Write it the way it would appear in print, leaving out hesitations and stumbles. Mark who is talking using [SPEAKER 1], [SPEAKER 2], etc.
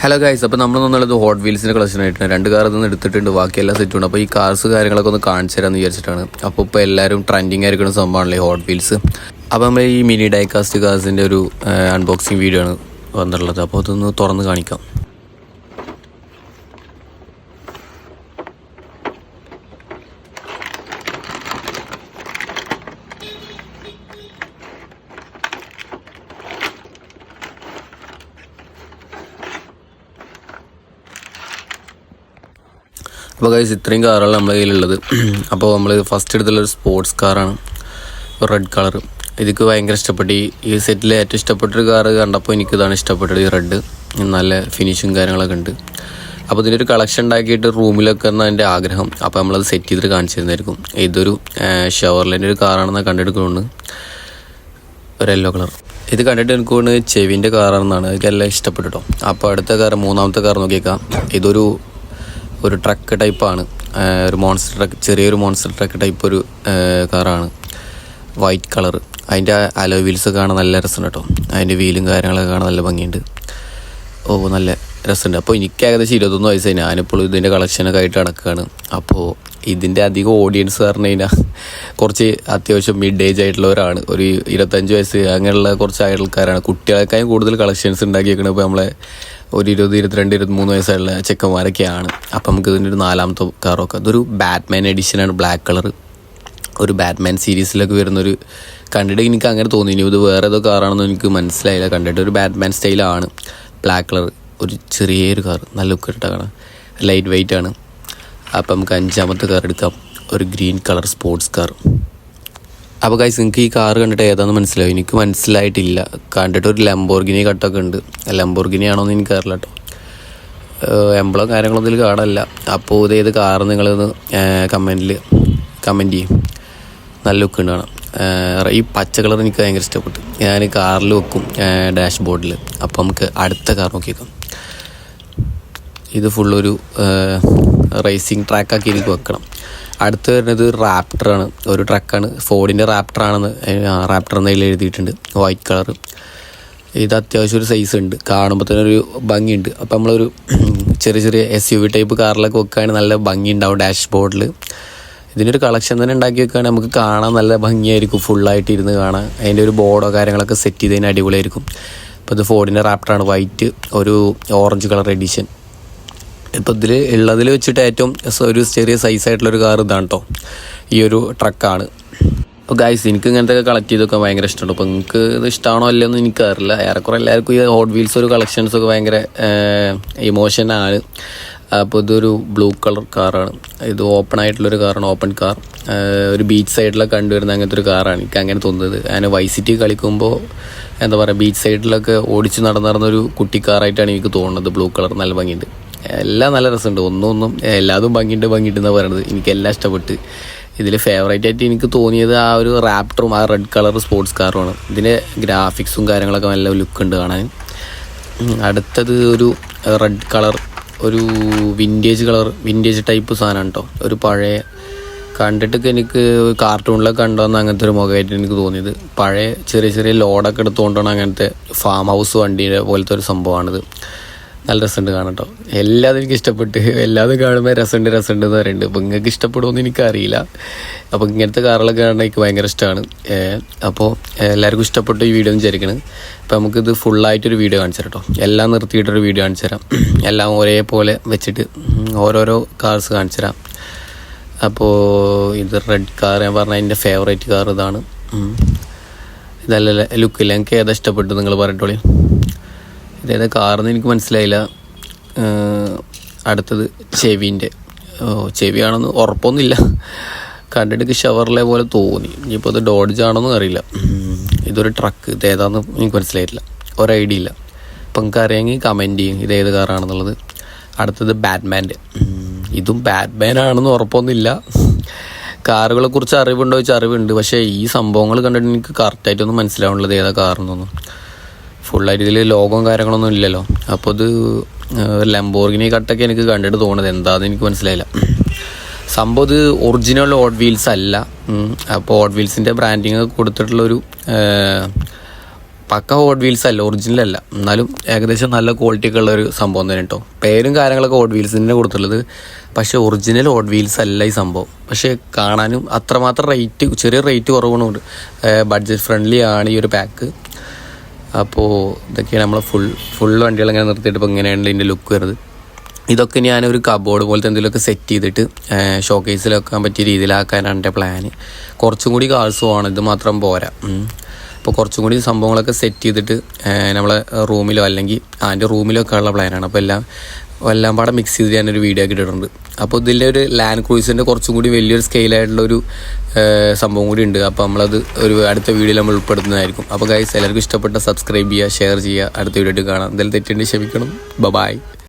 [SPEAKER 1] Hello guys, അപ്പോൾ നമ്മൾ എന്നുള്ളത് ഹോട്ട് വീൽസിൻ്റെ കളക്ഷൻ ആയിട്ടാണ്. 2 കാർ ഇതൊന്നും എടുത്തിട്ടുണ്ട്, ബാക്കിയെല്ലാം സെറ്റുണ്ട്. അപ്പോൾ ഈ കാർസ് കാര്യങ്ങളൊക്കെ ഒന്ന് കാണിച്ചു തരാമെന്ന് വിചാരിച്ചിട്ടാണ്. അപ്പോൾ ഇപ്പോൾ എല്ലാവരും ട്രെൻഡിങ് ആയിരിക്കുന്ന സംഭവമാണല്ലോ ഈ ഹോട്ട് വീൽസ്. അപ്പോൾ നമ്മൾ ഈ മിനി ഡൈകാസ്റ്റ് കാർസിൻ്റെ ഒരു അൺബോക്സിങ് വീഡിയോ ആണ് വന്നിട്ടുള്ളത്. അപ്പോൾ അതൊന്ന് തുറന്ന് കാണിക്കാം. അപ്പോൾ ഗൈസ്, ഇത്രയും കാറുകളാണ് നമ്മുടെ കയ്യിലുള്ളത്. അപ്പോൾ നമ്മൾ ഫസ്റ്റ് എടുത്തുള്ളൊരു സ്പോർട്സ് കാറാണ്, റെഡ് കളർ. എനിക്ക് ഭയങ്കര ഇഷ്ടപ്പെട്ടു. ഈ സെറ്റിൽ ഏറ്റവും ഇഷ്ടപ്പെട്ടൊരു കാറ് കണ്ടപ്പോൾ എനിക്കിതാണ് ഇഷ്ടപ്പെട്ടത്. ഈ റെഡ് നല്ല ഫിനിഷും കാര്യങ്ങളൊക്കെ ഉണ്ട്. അപ്പോൾ ഇതിൻ്റെ ഒരു കളക്ഷൻ ഉണ്ടാക്കിയിട്ട് റൂമിലൊക്കെ എന്നാണ് എൻ്റെ ആഗ്രഹം. അപ്പോൾ നമ്മളത് സെറ്റ് ചെയ്തിട്ട് കാണിച്ചു തരുന്നതായിരിക്കും. ഇതൊരു ഷവർലിൻ്റെ ഒരു കാറാണെന്ന് കണ്ടെടുക്കുന്നുണ്ട്, ഒരു യെല്ലോ കളർ. ഇത് കണ്ടിട്ട് എനിക്ക് തോന്നുന്നു ചെവിൻ്റെ കാറാണെന്നാണ്. എനിക്കെല്ലാം ഇഷ്ടപ്പെട്ടു കേട്ടോ. അപ്പോൾ അടുത്ത കാർ, മൂന്നാമത്തെ കാർ നോക്കിയേക്കാം. ഇതൊരു ട്രക്ക് ടൈപ്പാണ്, ഒരു മോൺസ്റ്റർ ട്രക്ക്, ചെറിയൊരു മോൺസ്റ്റർ ട്രക്ക് ടൈപ്പ് ഒരു കാറാണ്, വൈറ്റ് കളർ. അതിൻ്റെ അലോയ് വീൽസൊക്കെ കാണാൻ നല്ല രസമുണ്ട് കേട്ടോ. അതിൻ്റെ വീലും കാര്യങ്ങളൊക്കെ കാണാൻ നല്ല ഭംഗിയുണ്ട്. നല്ല രസമുണ്ട്. അപ്പോൾ എനിക്ക് ഏകദേശം 21 വയസ്സായി. ഞാനിപ്പോൾ ഇതിൻ്റെ കളക്ഷനൊക്കെ ആയിട്ട് നടക്കുകയാണ്. അപ്പോൾ ഇതിൻ്റെ അധികം ഓഡിയൻസ് പറഞ്ഞു കഴിഞ്ഞാൽ കുറച്ച് അത്യാവശ്യം മിഡ് ഏജ് ആയിട്ടുള്ളവരാണ്. ഒരു 25 വയസ്സ് അങ്ങനെയുള്ള കുറച്ച് ആൾക്കാരാണ്. കുട്ടികളെക്കാളും കൂടുതൽ കളക്ഷൻസ് ഉണ്ടാക്കിയേക്കുന്നത് ഇപ്പോൾ നമ്മളെ ഒരു 20, 22, 23 വയസ്സായുള്ള ചെക്കന്മാരൊക്കെയാണ്. അപ്പം നമുക്ക് ഇതിൻ്റെ ഒരു 4ാമത്തെ കാറൊക്കെ, ഇതൊരു ബാറ്റ്മാൻ എഡിഷനാണ്, ബ്ലാക്ക് കളർ. ഒരു ബാറ്റ്മാൻ സീരീസിലൊക്കെ വരുന്നൊരു, കണ്ടിട്ട് എനിക്ക് അങ്ങനെ തോന്നി. ഇത് വേറെ ഏതോ കാറാണെന്ന് എനിക്ക് മനസ്സിലായില്ല. കണ്ടിട്ട് ഒരു ബാറ്റ്മാൻ സ്റ്റൈലാണ്, ബ്ലാക്ക് കളർ. ഒരു ചെറിയൊരു കാർ, നല്ല ലുക്ക് ഇട്ടാണ്, ലൈറ്റ് വെയിറ്റ് ആണ്. അപ്പം നമുക്ക് 5ാമത്തെ കാർ എടുക്കാം, ഒരു ഗ്രീൻ കളർ സ്പോർട്സ് കാർ. അപ്പോൾ ഗൈസ്, നിങ്ങൾക്ക് ഈ കാർ കണ്ടിട്ട് ഏതാണെന്ന് മനസ്സിലാവും? എനിക്ക് മനസ്സിലായിട്ടില്ല. കണ്ടിട്ട് ഒരു ലംബോർഗിനി കട്ടൊക്കെ ഉണ്ട്. ലംബോർഗിനി ആണോന്ന് എനിക്കറിയില്ല കേട്ടോ. എംബ്ലോ കാര്യങ്ങളൊന്നും ഇതിൽ കാണാനില്ല. അപ്പോൾ ഇതേത് കാർ നിങ്ങളൊന്ന് കമൻറ്റ് ചെയ്യും. നല്ല ലുക്ക് ഉണ്ട് കാണാം. ഈ പച്ച കളർ എനിക്ക് ഭയങ്കര ഇഷ്ടപ്പെട്ടു. ഞാൻ കാറിൽ വെക്കും, ഡാഷ് ബോർഡിൽ. അപ്പോൾ നമുക്ക് അടുത്ത കാർ നോക്കിയേക്കാം. ഇത് ഫുള്ളൊരു റേസിംഗ് ട്രാക്കാക്കി എനിക്ക് വെക്കണം. അടുത്ത് വരുന്നത് റാപ്റ്ററാണ്, ഒരു ട്രക്കാണ്. ഫോർഡിൻ്റെ റാപ്റ്ററാണെന്ന് ഇതിൽ എഴുതിയിട്ടുണ്ട്, വൈറ്റ് കളർ. ഇത് അത്യാവശ്യം ഒരു സൈസ് ഉണ്ട്, കാണുമ്പോൾ തന്നെ ഒരു ഭംഗിയുണ്ട്. അപ്പോൾ നമ്മളൊരു ചെറിയ SUV ടൈപ്പ് കാറിലൊക്കെ വെക്കുകയാണെങ്കിൽ നല്ല ഭംഗി ഉണ്ടാവും ഡാഷ് ബോർഡിൽ. ഇതിനൊരു കളക്ഷൻ തന്നെ ഉണ്ടാക്കി വെക്കുകയാണെങ്കിൽ നമുക്ക് കാണാൻ നല്ല ഭംഗിയായിരിക്കും, ഫുള്ളായിട്ട് ഇരുന്ന് കാണാൻ. അതിൻ്റെ ഒരു ബോർഡോ കാര്യങ്ങളൊക്കെ സെറ്റ് ചെയ്തതിന് അടിപൊളിയായിരിക്കും. അപ്പോൾ ഇത് ഫോർഡിൻ്റെ റാപ്റ്ററാണ്, വൈറ്റ്, ഒരു ഓറഞ്ച് കളർ എഡിഷൻ. ഇപ്പോൾ ഇതിൽ ഉള്ളതിൽ വെച്ചിട്ട് ഏറ്റവും ഒരു ചെറിയ സൈസായിട്ടുള്ളൊരു കാർ ഇതാണ് കേട്ടോ, ഈ ഒരു ട്രക്കാണ്. അപ്പോൾ ഗൈസ്, എനിക്ക് ഇങ്ങനത്തെ കളക്ട് ചെയ്തൊക്കെ ഭയങ്കര ഇഷ്ടമുണ്ട്. അപ്പോൾ നിങ്ങൾക്ക് ഇത് ഇഷ്ടമാണോ അല്ലെന്ന് എനിക്കറിയില്ല. ഏറെക്കുറെ എല്ലാവർക്കും ഈ ഹോട്ട് വീൽസ് ഒരു കളക്ഷൻസൊക്കെ ഭയങ്കര ഇമോഷനാണ്. അപ്പോൾ ഇതൊരു ബ്ലൂ കളർ കാറാണ്. ഇത് ഓപ്പൺ ആയിട്ടുള്ളൊരു കാറാണ്, ഓപ്പൺ കാർ. ഒരു ബീച്ച് സൈഡിലൊക്കെ കണ്ടുവരുന്ന അങ്ങനത്തെ ഒരു കാറാണ് എനിക്ക് അങ്ങനെ തോന്നുന്നത്. ഞാൻ വൈസിറ്റി കളിക്കുമ്പോൾ എന്താ പറയുക, ബീച്ച് സൈഡിലൊക്കെ ഓടിച്ച് നടന്നൊരു കുട്ടിക്കാറായിട്ടാണ് എനിക്ക് തോന്നുന്നത്. ബ്ലൂ കളർ നല്ല ഭംഗിയുണ്ട്, എല്ലാം നല്ല രസമുണ്ട്. ഒന്നും എല്ലാതും ഭംഗിയുണ്ട് എന്നാണ് പറയുന്നത്. എനിക്കെല്ലാം ഇഷ്ടപ്പെട്ട്. ഇതിൽ ഫേവറേറ്റ് ആയിട്ട് എനിക്ക് തോന്നിയത് ആ ഒരു റാപ്റ്ററും ആ റെഡ് കളർ സ്പോർട്സ് കാറുമാണ്. ഇതിൻ്റെ ഗ്രാഫിക്സും കാര്യങ്ങളൊക്കെ നല്ല ലുക്ക് ഉണ്ട് കാണാൻ. അടുത്തത് ഒരു റെഡ് കളർ, ഒരു വിൻറ്റേജ് ടൈപ്പ് സാധനമാണ് കേട്ടോ. ഒരു പഴയ, കണ്ടിട്ടൊക്കെ എനിക്ക് കാർട്ടൂണിലൊക്കെ കണ്ടോന്ന് അങ്ങനത്തെ ഒരു മുഖമായിട്ട് എനിക്ക് തോന്നിയത്. പഴയ ചെറിയ ലോഡൊക്കെ എടുത്തുകൊണ്ടാണ് അങ്ങനത്തെ ഫാം ഹൗസ് വണ്ടിയുടെ പോലത്തെ ഒരു സംഭവമാണിത്. നല്ല രസമുണ്ട് കാണാം കേട്ടോ. എല്ലാതും എനിക്ക് ഇഷ്ടപ്പെട്ട്. എല്ലാതും കാണുമ്പോൾ രസമുണ്ട് എന്ന് പറയുന്നുണ്ട്. അപ്പോൾ നിങ്ങൾക്ക് ഇഷ്ടപ്പെടുമെന്ന് എനിക്കറിയില്ല. അപ്പോൾ ഇങ്ങനത്തെ കാറുകളൊക്കെ കാണാൻ എനിക്ക് ഭയങ്കര ഇഷ്ടമാണ്. അപ്പോൾ എല്ലാവർക്കും ഇഷ്ടപ്പെട്ടു ഈ വീഡിയോ എന്ന് വിചാരിക്കണം. അപ്പോൾ നമുക്കിത് ഫുള്ളായിട്ടൊരു വീഡിയോ കാണിച്ചു തരാം കേട്ടോ. എല്ലാം നിർത്തിയിട്ടൊരു വീഡിയോ കാണിച്ചു തരാം. എല്ലാം ഒരേപോലെ വെച്ചിട്ട് ഓരോരോ കാർസ് കാണിച്ചു തരാം. അപ്പോൾ ഇത് റെഡ് കാർ, ഞാൻ പറഞ്ഞ എൻ്റെ ഫേവറേറ്റ് കാർ ഇതാണ്. ഇതല്ല ലുക്കില്ല, എനിക്ക് ഏതാ ഇഷ്ടപ്പെട്ടു നിങ്ങൾ പറഞ്ഞിട്ടോളി. ഇതേതാ കാറെന്ന് എനിക്ക് മനസ്സിലായില്ല. അടുത്തത് ചെവിയാണെന്ന് ഉറപ്പൊന്നുമില്ല. കണ്ടിട്ട് ഷവർലെ പോലെ തോന്നി. ഇനിയിപ്പോൾ ഇത് ഡോഡ്ജ് ആണോന്നും അറിയില്ല. ഇതൊരു ട്രക്ക്, ഇതേതാന്ന് എനിക്ക് മനസ്സിലായിട്ടില്ല, ഒരു ഐഡിയ ഇല്ല. അപ്പം നിങ്ങൾക്ക് അറിയാമെങ്കിൽ കമൻറ്റ് ചെയ്യും ഇതേത് കാറാണെന്നുള്ളത്. അടുത്തത് ബാറ്റ്മാൻ്റെ. ഇതും ബാറ്റ്മാൻ ആണെന്ന് ഉറപ്പൊന്നുമില്ല. കാറുകളെ കുറിച്ച് അറിവുണ്ടോ ചോദിച്ചാൽ അറിവുണ്ട്, പക്ഷേ ഈ സംഭവങ്ങൾ കണ്ടിട്ട് എനിക്ക് കറക്റ്റായിട്ടൊന്നും മനസ്സിലാവുള്ളത് ഏതാ കാറെന്നൊന്നും. ഫുള്ളായിട്ട് ഇതിൽ ലോഗവും കാര്യങ്ങളൊന്നും ഇല്ലല്ലോ. അപ്പോൾ ഇത് ലംബോർഗിനി കട്ടൊക്കെ എനിക്ക് കണ്ടിട്ട് തോന്നുന്നത്, എന്താണെന്ന് എനിക്ക് മനസ്സിലായില്ല. സംഭവം ഇത് ഒറിജിനൽ ഹോട്ട് വീൽസ് അല്ല. അപ്പോൾ ഹോട്ട് വീൽസിൻ്റെ ബ്രാൻഡിങ് കൊടുത്തിട്ടുള്ളൊരു പക്ക ഹോട്ട് വീൽസ് അല്ല, ഒറിജിനൽ അല്ല, എന്നാലും ഏകദേശം നല്ല ക്വാളിറ്റി ഒക്കെ ഉള്ള ഒരു സംഭവം തന്നെ കേട്ടോ. പേരും കാര്യങ്ങളൊക്കെ ഹോട്ട് വീൽസിൻ്റെ കൊടുത്തുള്ളത്, പക്ഷേ ഒറിജിനൽ ഹോട്ട് വീൽസ് അല്ല ഈ സംഭവം. പക്ഷേ കാണാനും അത്രമാത്രം റേറ്റ്, ചെറിയ റേറ്റ് കുറവുണ്ട്, ബഡ്ജറ്റ് ഫ്രണ്ട്ലി ആണ് ഈ ഒരു പാക്ക്. അപ്പോൾ ഇതൊക്കെയാണ് നമ്മൾ ഫുൾ വണ്ടികളിങ്ങനെ നിർത്തിയിട്ട് ഇപ്പോൾ ഇങ്ങനെയാണ് ഇതിൻ്റെ ലുക്ക് വരുന്നത്. ഇതൊക്കെ ഞാനൊരു കബോർഡ് പോലത്തെ എന്തെങ്കിലുമൊക്കെ സെറ്റ് ചെയ്തിട്ട് ഷോക്കേസിൽ വെക്കാൻ പറ്റിയ രീതിയിലാക്കാനാണ് എൻ്റെ പ്ലാന്. കുറച്ചും കൂടി കാഴ്ച വേണം, ഇത് മാത്രം പോരാ. അപ്പോൾ കുറച്ചും കൂടി സംഭവങ്ങളൊക്കെ സെറ്റ് ചെയ്തിട്ട് നമ്മളെ റൂമിലോ അല്ലെങ്കിൽ അതിൻ്റെ റൂമിലൊക്കെ ഉള്ള പ്ലാനാണ്. അപ്പോൾ എല്ലാം പാടെ മിക്സ് ചെയ്ത് ഞാനൊരു വീഡിയോ ഒക്കെ ഇട്ടിട്ടുണ്ട്. അപ്പോൾ ഇതിൻ്റെ ഒരു ലാൻഡ് ക്രൂയിസിൻ്റെ കുറച്ചും കൂടി വലിയൊരു സ്കെയിലായിട്ടുള്ളൊരു സംഭവം കൂടി ഉണ്ട്. അപ്പോൾ നമ്മളത് ഒരു അടുത്ത വീഡിയോയിൽ നമ്മൾ ഉൾപ്പെടുന്നതായിരിക്കും. അപ്പോൾ ഗൈസ്, എല്ലാവർക്കും ഇഷ്ടപ്പെട്ട സബ്സ്ക്രൈബ് ചെയ്യുക, ഷെയർ ചെയ്യുക. അടുത്ത വീഡിയോ കാണാം. എന്തെങ്കിലും തെറ്റുണ്ടെങ്കിൽ ക്ഷമിക്കണം. ബൈ.